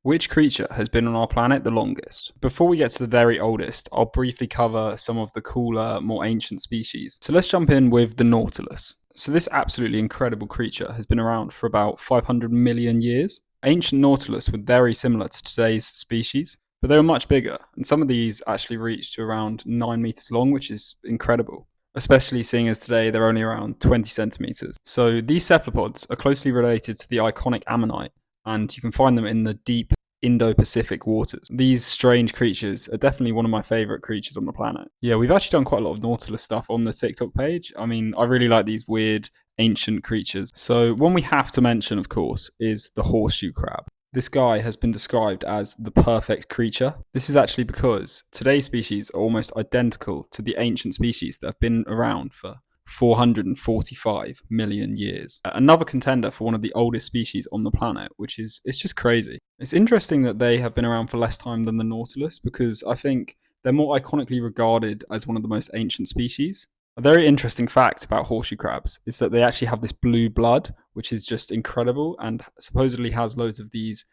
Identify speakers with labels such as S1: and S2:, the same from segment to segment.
S1: Which creature has been on our planet the longest? Before we get to the very oldest, I'll briefly cover some of the cooler, more ancient species. So let's jump in with the Nautilus. So this absolutely incredible creature has been around for about 500 million years. Ancient Nautilus were very similar to today's species, but they were much bigger, and some of these actually reached to around 9 meters long, which is incredible, especially seeing as today they're only around 20 centimeters. So these cephalopods are closely related to the iconic ammonite, and you can find them in the deep Indo-Pacific waters. These strange creatures are definitely one of my favorite creatures on the planet. Yeah, we've actually done quite a lot of Nautilus stuff on the TikTok page. I mean, I really like these weird ancient creatures. So one we have to mention, of course, is the horseshoe crab. This guy has been described as the perfect creature. This is actually because today's species are almost identical to the ancient species that have been around for 445 million years. Another contender for one of the oldest species on the planet, which is, it's just crazy. It's interesting that they have been around for less time than the Nautilus, because I think they're more iconically regarded as one of the most ancient species. A very interesting fact about horseshoe crabs is that they actually have this blue blood, which is just incredible and supposedly has loads of these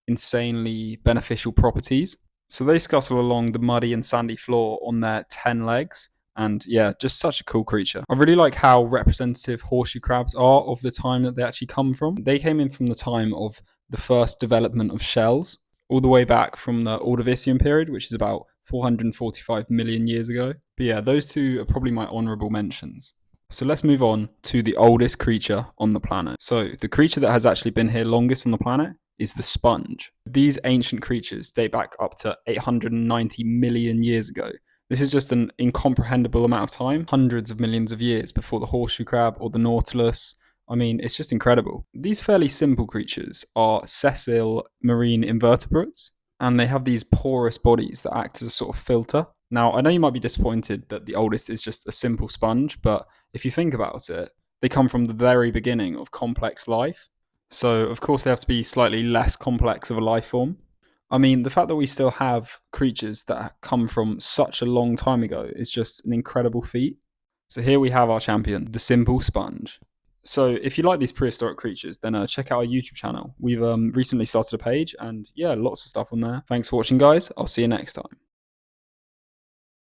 S1: insanely beneficial properties. So they scuttle along the muddy and sandy floor on their 10 legs. And yeah, just such a cool creature. I really like how representative horseshoe crabs are of the time that they actually come from. They came in from the time of the first development of shells, all the way back from the Ordovician period, which is about 445 million years ago. But yeah, those two are probably my honourable mentions. So let's move on to the oldest creature on the planet. So the creature that has actually been here longest on the planet is the sponge. These ancient creatures date back up to 890 million years ago. This is just an incomprehensible amount of time, hundreds of millions of years before the horseshoe crab or the Nautilus. I mean, it's just incredible. These fairly simple creatures are sessile marine invertebrates, and they have these porous bodies that act as a sort of filter. Now, I know you might be disappointed that the oldest is just a simple sponge, but if you think about it, they come from the very beginning of complex life. So, of course, they have to be slightly less complex of a life form. I mean, the fact that we still have creatures that come from such a long time ago is just an incredible feat. So here we have our champion, the simple sponge. So if you like these prehistoric creatures, then check out our YouTube channel. We've recently started a page, and yeah, lots of stuff on there. Thanks for watching, guys. I'll see you next time.